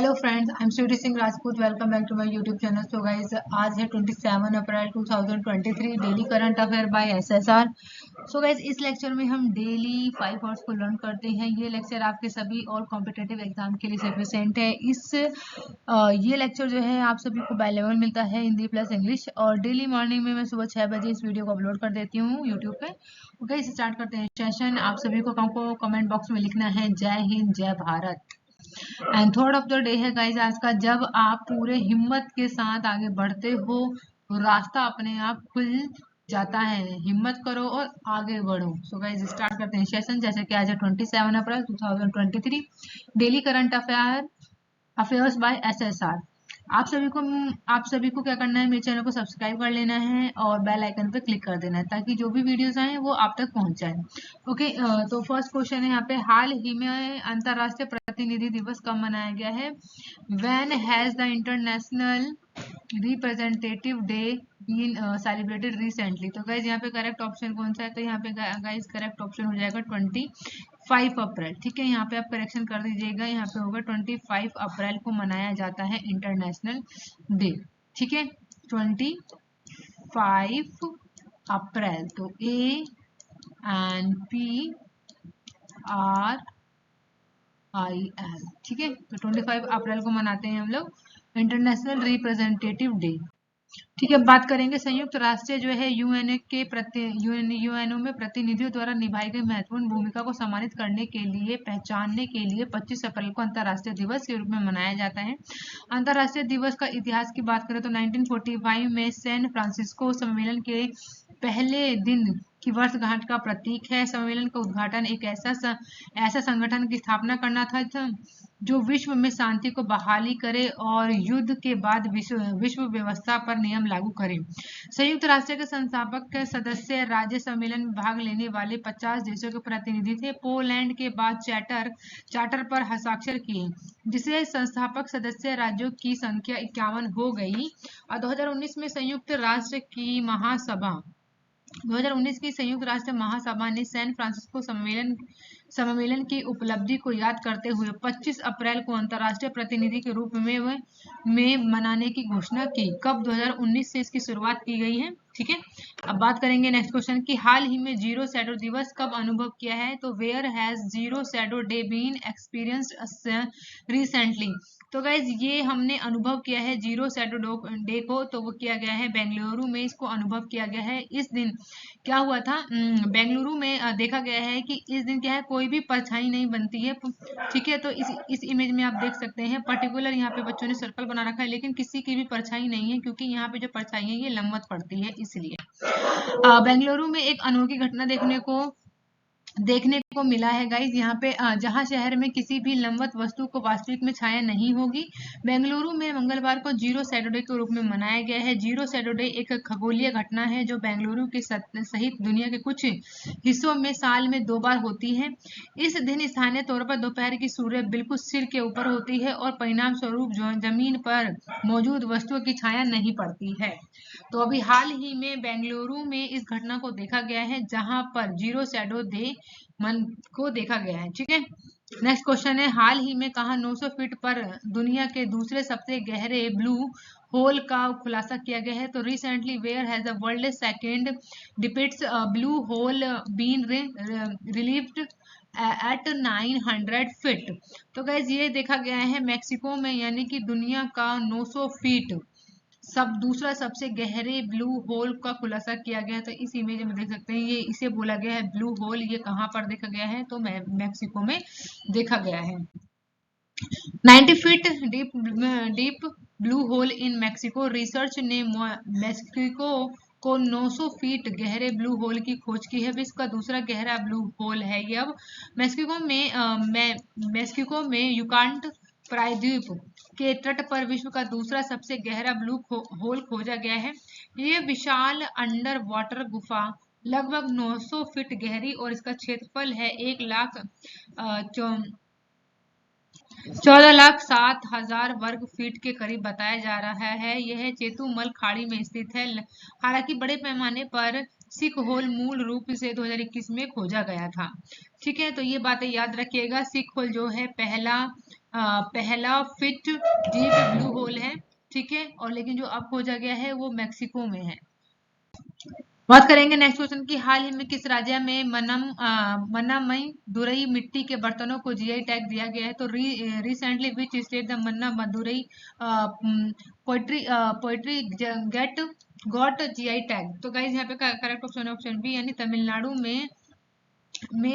Hello friends, I am Shruti Singh Rajput. Welcome back to my YouTube channel. So guys, आज है 27 April 2023, daily current affair by SSR. So guys, इस lecture में हम daily 5 hours को learn करते हैं। ये लेक्चर आपके सभी और कॉम्पिटेटिव एग्जाम के लिए सफिशिएंट है। ये लेक्चर जो है आप सभी को बाइलिंगुअल मिलता है, हिंदी प्लस इंग्लिश। और डेली मॉर्निंग में मैं सुबह 6 बजे इस वीडियो को अपलोड कर देती हूँ यूट्यूब पे। ओके, स्टार्ट करते हैं सेशन। आप सभी को कमेंट बॉक्स में लिखना है जय हिंद जय Bharat. And third of the day है गाइज आज का। जब आप पूरे हिम्मत के साथ आगे बढ़ते हो तो रास्ता अपने आप खुल जाता है। हिम्मत करो और आगे बढ़ो। सो गाइज, स्टार्ट करते हैं सेशन। जैसे कि आज है 27 April 2023, daily current affairs by SSR. आप सभी को क्या करना है, मेरे चैनल को सब्सक्राइब कर लेना है और बेल आइकन पे क्लिक कर देना है ताकि जो भी वीडियोस आए वो आप तक पहुंच जाए। ओके, तो फर्स्ट क्वेश्चन है यहाँ पे, हाल ही में अंतरराष्ट्रीय प्रतिनिधि दिवस कब मनाया गया है? When has the international representative day been celebrated recently? तो गाइज यहाँ पे करेक्ट ऑप्शन कौन सा है? तो यहाँ पे गाइज करेक्ट ऑप्शन हो जाएगा 25 अप्रैल। ठीक है, यहाँ पे आप करेक्शन कर दीजिएगा। यहाँ पे होगा 25 अप्रैल को मनाया जाता है इंटरनेशनल डे। ठीक है, 25 अप्रैल। तो ANPRIL। ठीक है, तो 25 अप्रैल को मनाते हैं हम लोग इंटरनेशनल रिप्रेजेंटेटिव डे। ठीक है, बात करेंगे संयुक्त राष्ट्र जो है यूएनओ में प्रतिनिधियों द्वारा निभाई गई महत्वपूर्ण भूमिका को सम्मानित करने के लिए पहचानने के लिए 25 अप्रैल को अंतर्राष्ट्रीय दिवस के रूप में मनाया जाता है। अंतर्राष्ट्रीय दिवस का इतिहास की बात करें तो 1945 में सैन फ्रांसिस्को सम्मेलन के पहले दिन की वर्षगांठ का प्रतीक है। सम्मेलन का उद्घाटन एक ऐसा संगठन की स्थापना करना था जो विश्व में शांति को बहाली करे और युद्ध के बाद विश्व व्यवस्था पर नियम लागू करे। संयुक्त राष्ट्र के संस्थापक सदस्य राज्य सम्मेलन में भाग लेने वाले 50 देशों के प्रतिनिधि थे। पोलैंड के बाद चार्टर पर हस्ताक्षर किए, जिसे संस्थापक सदस्य राज्यों की संख्या 51 हो गई। और 2019 में संयुक्त राष्ट्र की महासभा ने सैन फ्रांसिस्को सम्मेलन की उपलब्धि को याद करते हुए 25 अप्रैल को अंतर्राष्ट्रीय प्रतिनिधि के रूप में मनाने की घोषणा की। कब? 2019 से इसकी शुरुआत की गई है। ठीक है, अब बात करेंगे नेक्स्ट क्वेश्चन की, हाल ही में जीरो शैडो दिवस कब अनुभव किया है? तो where has zero shadow day been experienced recently? तो गाइज, ये हमने अनुभव किया है जीरो शैडो डे को, तो वो किया गया है बेंगलुरु में। इसको अनुभव किया गया है। इस दिन क्या हुआ था, बेंगलुरु में देखा गया है कि इस दिन क्या है, कोई भी परछाई नहीं बनती है। ठीक है, तो इस इमेज में आप देख सकते हैं पर्टिकुलर यहाँ पे बच्चों ने सर्कल बना रखा है, लेकिन किसी की भी परछाई नहीं है क्योंकि यहाँ पे जो परछाई है ये लंबवत पड़ती है, इसलिए बेंगलुरु में एक अनोखी घटना देखने को मिला है गाइज। यहाँ पे जहाँ शहर में किसी भी लंबवत वस्तु को वास्तविक में छाया नहीं होगी। बेंगलुरु में मंगलवार को जीरो शैडो डे के रूप में मनाया गया है। जीरो शैडो डे एक खगोलीय घटना है जो बेंगलुरु के सहित दुनिया के कुछ हिस्सों में साल में 2 बार होती है। इस दिन स्थानीय तौर पर दोपहर की सूर्य बिल्कुल सिर के ऊपर होती है और परिणाम स्वरूप जमीन पर मौजूद वस्तुओं की छाया नहीं पड़ती है। तो अभी हाल ही में बेंगलुरु में इस घटना को देखा गया है जहां पर जीरो शैडो डे मन को देखा गया है। ठीक है, नेक्स्ट क्वेश्चन है, हाल ही में कहा 900 फीट पर दुनिया के दूसरे सबसे गहरे ब्लू होल का खुलासा किया गया है? तो recently where has the world second deepest blue hole been revealed at 900 feet? तो गाइज, ये देखा गया है मेक्सिको में, यानी कि दुनिया का 900 फीट दूसरा सबसे गहरे ब्लू होल का खुलासा किया गया है। तो इस इमेज में देख सकते हैं, ये इसे बोला गया है ब्लू होल। ये कहाँ पर देखा गया है? तो मैक्सिको में देखा गया है। 90 feet deep blue hole in Mexico. Research ने मैक्सिको को 900 फीट गहरे ब्लू होल की खोज की है। विश्व का दूसरा गहरा ब्लू होल है ये। अब मैक्सिको में युकांट प्रायद्वीप के तट पर विश्व का दूसरा सबसे गहरा ब्लू होल खोजा गया है। ये विशाल अंडर वाटर गुफा लगभग 900 फीट गहरी और इसका क्षेत्रफल है 14,07,000 वर्ग फीट के करीब बताया जा रहा है। यह चेतुमल खाड़ी में स्थित है। हालांकि बड़े पैमाने पर सिक होल मूल रूप से 2021 में खोजा गया था। ठीक है, तो ये बातें याद रखिएगा। सिक होल जो है पहला पहला फिट डीप ब्लू होल है, ठीक है, और लेकिन जो अब खोजा गया है वो मैक्सिको में है। बात करेंगे नेक्स्ट क्वेश्चन की, हाल ही में किस राज्य में मन्नामई दुरई मिट्टी के बर्तनों को जीआई टैग दिया गया है? तो recently which state the Manna Madurai poetry poetry get got GI tag? तो गाइज यहाँ पे करेक्ट ऑप्शन है ऑप्शन बी, यानी तमिलनाडु में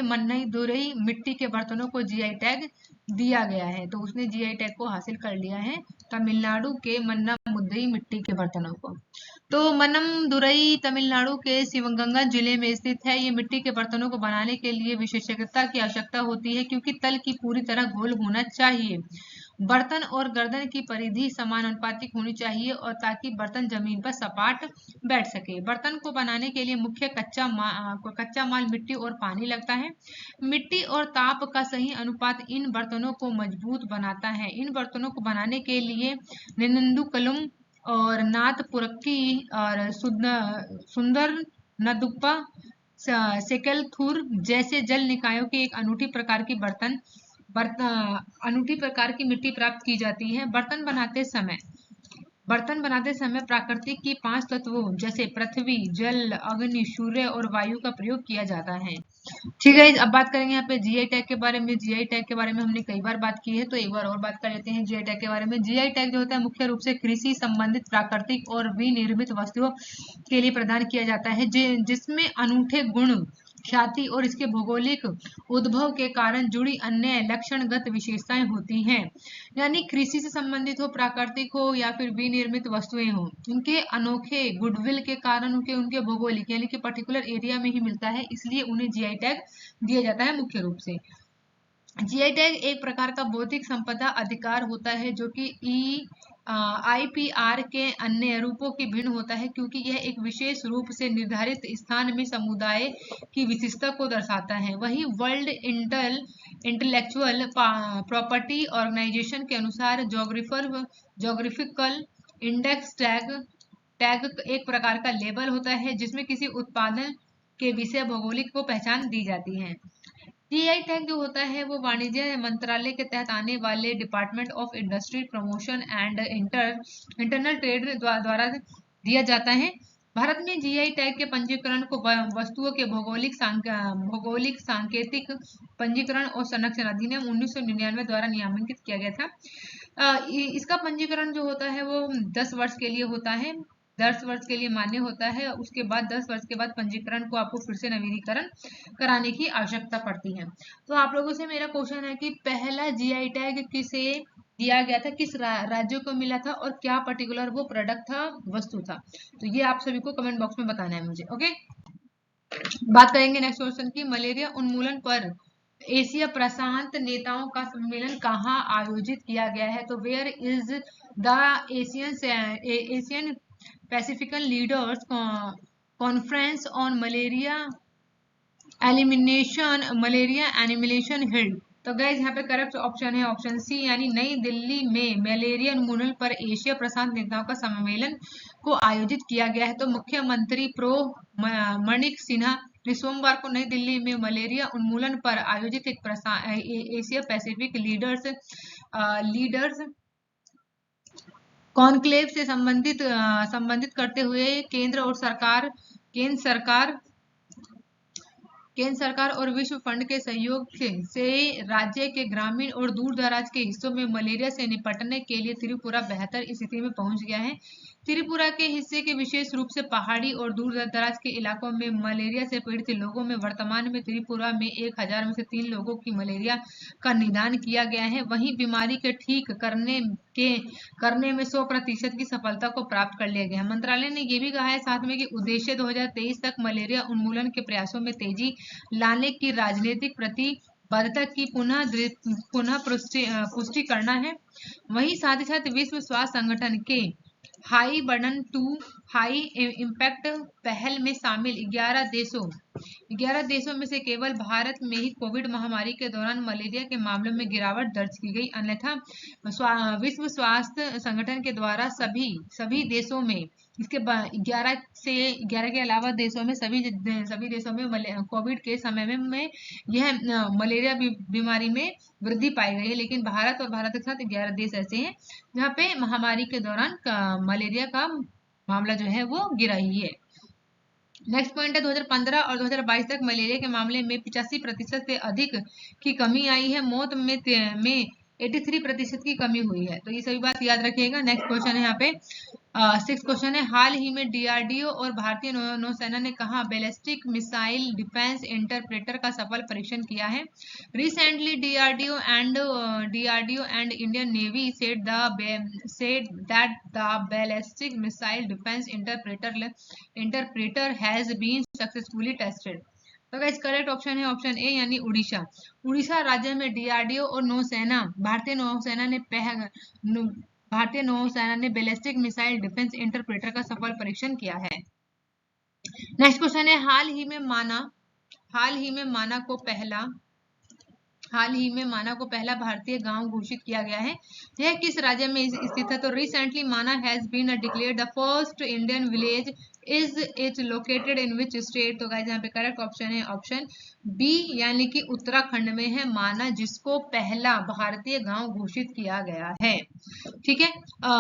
मन्नई दुरई मिट्टी के बर्तनों को जीआई टैग दिया गया है। तो उसने जीआई टैग को हासिल कर लिया है, तमिलनाडु के मन्ना मुद्दई मिट्टी के बर्तनों को। तो मन्नमदुरई तमिलनाडु के शिवगंगा जिले में स्थित है। ये मिट्टी के बर्तनों को बनाने के लिए विशेषज्ञता की आवश्यकता होती है, क्योंकि तल की पूरी तरह घोल होना चाहिए। बर्तन और गर्दन की परिधि समानुपातिक होनी चाहिए, और ताकि बर्तन जमीन पर सपाट बैठ सके। बर्तन को बनाने के लिए मुख्य कच्चा माल मिट्टी और पानी लगता है। मिट्टी और ताप का सही अनुपात इन बर्तनों को मजबूत बनाता है। इन बर्तनों को बनाने के लिए निंदुकलुम और नाथपुरक्की और सुंदर नदुप्पा सेकलथुर जैसे जल निकायों की एक अनूठी प्रकार की अनूठी प्रकार की मिट्टी प्राप्त की जाती है। बर्तन बनाते समय प्रकृति की 5 तत्वों जैसे पृथ्वी, जल, अग्नि, सूर्य और वायु का प्रयोग किया जाता है। ठीक है, अब बात करेंगे यहाँ पे जीआई टैग के बारे में। जीआई टैग के बारे में हमने कई बार बात की है, तो एक बार और बात कर लेते हैं जीआई टैग के बारे में। जीआई टैग जो होता है मुख्य रूप से कृषि संबंधित प्राकृतिक और विनिर्मित वस्तुओं के लिए प्रदान किया जाता है, जिसमें अनूठे गुण, ख्याति और इसके भौगोलिक उद्भव के कारण जुड़ी अन्य लक्षणगत विशेषताएं होती हैं। यानी कृषि से संबंधित हो, प्राकृतिक हो या फिर विनिर्मित वस्तुएं हो, उनके अनोखे गुडविल के कारण उनके भौगोलिक यानी कि पर्टिकुलर एरिया में ही मिलता है, इसलिए उन्हें जीआई टैग दिया जाता है मुख्य रूप से। जीआई टैग एक प्रकार का बौद्धिक संपदा अधिकार होता है, जो कि आईपीआर के अन्य रूपों की भिन्न होता है, क्योंकि यह एक विशेष रूप से निर्धारित स्थान में समुदाय की विशिष्टता को दर्शाता है। वहीं वर्ल्ड इंटेलेक्चुअल प्रॉपर्टी ऑर्गेनाइजेशन के अनुसार जोग्राफिकल इंडेक्स टैग एक प्रकार का लेबल होता है, जिसमें किसी उत्पादन के विषय भौगोलिक को पहचान दी जाती है। जीआई टैग जो होता है वो वाणिज्य मंत्रालय के तहत आने वाले department of industry promotion and internal trade द्वारा दिया जाता है। भारत में जीआई टैग के पंजीकरण को वस्तुओं के भौगोलिक सांकेतिक पंजीकरण और संरक्षण अधिनियम 1999 द्वारा नियमित किया गया था। इसका पंजीकरण जो होता है वो 10 वर्ष के लिए होता है, 10 वर्ष के लिए मान्य होता है। उसके बाद 10 वर्ष के बाद पंजीकरण को आपको फिर से नवीनीकरण कराने की आवश्यकता पड़ती है। तो आप लोगों से मेरा क्वेश्चन है कि पहला जीआई टैग किसे दिया गया था, किस राज्य को मिला था, और क्या पर्टिकुलर वो प्रोडक्ट था, वस्तु था? तो ये आप सभी को कमेंट बॉक्स में बताना है मुझे। ओके, बात करेंगे नेक्स्ट क्वेश्चन की, मलेरिया उन्मूलन पर एशिया प्रशांत नेताओं का सम्मेलन कहाँ आयोजित किया गया है? तो where is the Asian Pacific leaders conference on malaria elimination held? तो गाइज यहाँ पे करेक्ट ऑप्शन है ऑप्शन सी, यानी नई दिल्ली में मलेरिया उन्मूलन पर एशिया प्रशांत नेताओं का सम्मेलन को आयोजित किया गया है। तो मुख्यमंत्री प्रो मणिक सिन्हा ने सोमवार को नई दिल्ली में मलेरिया उन्मूलन पर आयोजित एक एशिया पैसिफिक लीडर्स कॉन्क्लेव से संबंधित करते हुए केंद्र सरकार और विश्व फंड के सहयोग से राज्य के ग्रामीण और दूर दराज के हिस्सों में मलेरिया से निपटने के लिए त्रिपुरा बेहतर स्थिति में पहुंच गया है। त्रिपुरा के हिस्से के विशेष रूप से पहाड़ी और दूर दराज के इलाकों में मलेरिया से पीड़ित लोगों में वर्तमान में त्रिपुरा में 1000 में से 3 लोगों की मलेरिया का निदान किया गया है। वहीं बीमारी के ठीक करने में 100% की सफलता को प्राप्त कर लिया गया है। मंत्रालय ने यह भी कहा है साथ में कि उद्देश्य 2023 तक मलेरिया उन्मूलन के प्रयासों में तेजी लाने की राजनीतिक प्रतिबद्धता की पुनः पुष्टि करना है। वहीं साथ ही साथ विश्व स्वास्थ्य संगठन के high burden to high impact पहल में शामिल 11 देशों 11 देशों में से केवल भारत में ही कोविड महामारी के दौरान मलेरिया के मामलों में गिरावट दर्ज की गई, अन्यथा विश्व स्वास्थ्य संगठन के द्वारा सभी देशों में इसके 11 के अलावा देशों में सभी देशों में कोविड के समय में यह मलेरिया बीमारी में वृद्धि पाई गई है। लेकिन भारत और भारत के साथ 11 देश ऐसे हैं जहाँ पे महामारी के दौरान मलेरिया का मामला जो है वो गिरा ही है। नेक्स्ट पॉइंट है 2015 और 2022 तक मलेरिया के मामले में 85% से अधिक की कमी आई है। मौत में 83% की कमी हुई है। तो ये सभी बात याद रखिएगा। नेक्स्ट क्वेश्चन है यहाँ पे 6 क्वेश्चन है, हाल ही में डीआरडीओ और भारतीय नौसेना ने कहा बैलिस्टिक मिसाइल डिफेंस इंटरप्रेटर का सफल परीक्षण किया है। Recently DRDO and Indian navy said that the ballistic missile defense interpreter has been successfully tested. तो गाइस करेक्ट ऑप्शन है ऑप्शन ए यानी उड़ीसा। उड़ीसा राज्य में डीआरडीओ और भारतीय नौसेना ने बैलिस्टिक मिसाइल डिफेंस इंटरप्रेटर का सफल परीक्षण किया है। नेक्स्ट क्वेश्चन है, हाल ही में माना को पहला भारतीय गांव घोषित किया गया है। यह किस राज्य में स्थित है? तो recently Mana has been declared the first Indian village is it located in which state? तो गाइस यहाँ पे करेक्ट ऑप्शन है ऑप्शन बी यानी कि उत्तराखंड में है माना, जिसको पहला भारतीय गांव घोषित किया गया है। ठीक है,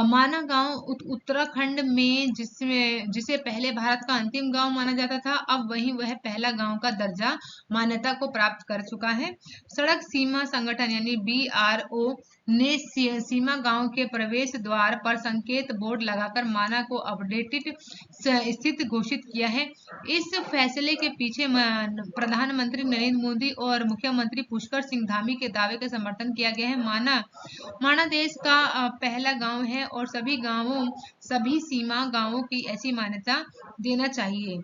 माना गांव उत्तराखंड में जिसे पहले भारत का अंतिम गांव माना जाता था, अब वह पहला गांव का दर्जा मान्यता को प्राप्त कर चुका है। सड़क सीमा संगठन यानी BRO ने सीमा गांव के प्रवेश द्वार पर संकेत बोर्ड लगाकर माना को अपडेटेड स्थित घोषित किया है। इस फैसले के पीछे प्रधानमंत्री नरेंद्र मोदी और मुख्यमंत्री पुष्कर सिंह धामी के दावे का समर्थन किया गया है। माना देश का पहला गांव है और सभी सीमा गांवों की ऐसी मान्यता देना चाहिए।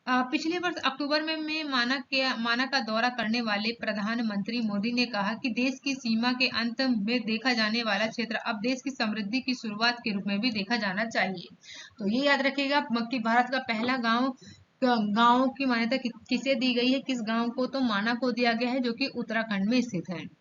पिछले वर्ष अक्टूबर में माना का दौरा करने वाले प्रधानमंत्री मोदी ने कहा कि देश की सीमा के अंत में देखा जाने वाला क्षेत्र अब देश की समृद्धि की शुरुआत के रूप में भी देखा जाना चाहिए। तो ये याद रखिएगा कि भारत का पहला गांव की मान्यता किसे दी गई है, किस गांव को? तो माना को दिया गया है जो कि उत्तराखंड में स्थित है।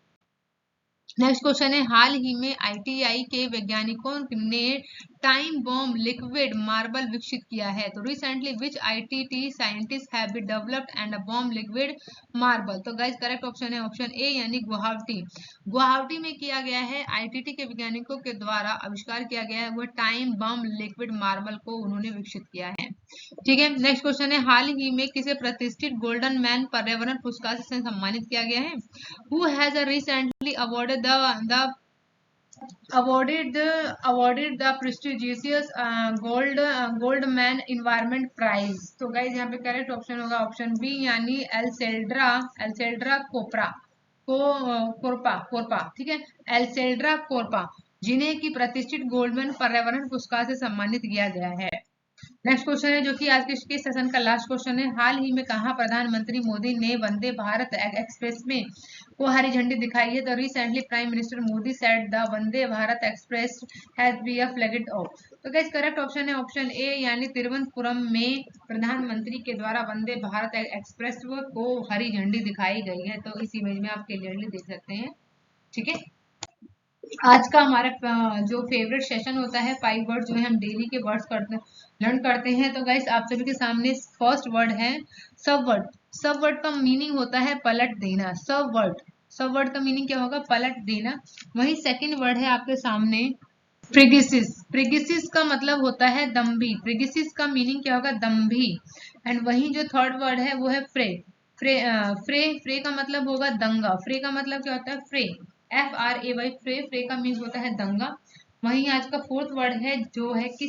नेक्स्ट क्वेश्चन है, हाल ही में ITI के वैज्ञानिकों ने टाइम बॉम्ब लिक्विड मार्बल विकसित किया है। तो recently which ITT scientist have been developed and a bomb liquid marble? तो गाइस करेक्ट ऑप्शन है ऑप्शन ए यानी गुवाहाटी में किया गया है। ITT के वैज्ञानिकों के द्वारा आविष्कार किया गया है वह टाइम बॉम्ब लिक्विड मार्बल को उन्होंने विकसित किया है। ठीक है, नेक्स्ट क्वेश्चन है, हाल ही में किसे प्रतिष्ठित गोल्डन मैन पर्यावरण पुरस्कार से सम्मानित किया गया है? Who has recently awarded the prestigious Goldman Environment Prize? तो गाइज यहाँ पे करेक्ट ऑप्शन होगा ऑप्शन बी यानी एल्सेल्ड्रा कोर्पा। ठीक है, एल्सेल्ड्रा कोर्पा, जिन्हें की प्रतिष्ठित गोल्डमैन पर्यावरण पुरस्कार से सम्मानित किया गया है। नेक्स्ट क्वेश्चन है जो कि आज के सेशन का लास्ट क्वेश्चन है, हाल ही में कहा प्रधानमंत्री मोदी ने वंदे भारत एक्सप्रेस में को हरी झंडी दिखाई है? तो recently prime minister Modi said the Vande Bharat express has been flagged off. तो गाइस करेक्ट ऑप्शन है ऑप्शन ए यानी तिरुवनंतपुरम में प्रधानमंत्री के द्वारा वंदे भारत एक्सप्रेस को हरी झंडी दिखाई गई है। तो इस इमेज में आप क्लियरली देख सकते हैं। ठीक है, आज का हमारा जो फेवरेट सेशन होता है 5 वर्ड जो है हम डेली के वर्ड्स लर्न करते हैं। तो गाइस आप सभी के सामने फर्स्ट वर्ड है सबवर्ड। सबवर्ड का मीनिंग होता है पलट देना। सबवर्ड का मीनिंग क्या होगा? पलट देना। वही सेकंड वर्ड है आपके सामने प्रेगिसिस का मतलब होता है दम्भी। प्रेगिसिस का मीनिंग क्या होगा? दम्भी। एंड वही जो थर्ड वर्ड है वो है फ्रे का मतलब होगा दंगा। फ्रे का मतलब क्या होता है? FRAY फ्रे का मीनिंग होता है दंगा। वहीं आज का फोर्थ वर्ड है जो है कि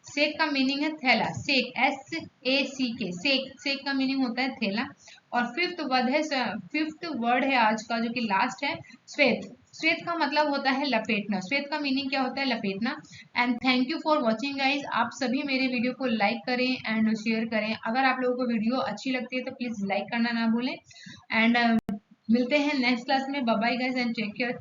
सेक का मीनिंग है थैला। SACK सेक का मीनिंग होता है थैला। और फिफ्थ वर्ड है आज का जो कि लास्ट है श्वेत का मतलब होता है लपेटना। श्वेत का मीनिंग क्या होता है? लपेटना। And thank you for watching guys. आप सभी मेरे वीडियो को लाइक करें एंड शेयर करें। अगर आप लोगों को वीडियो अच्छी लगती है तो प्लीज लाइक करना ना भूलें। एंड मिलते हैं नेक्स्ट क्लास में। Bye bye guys and take care.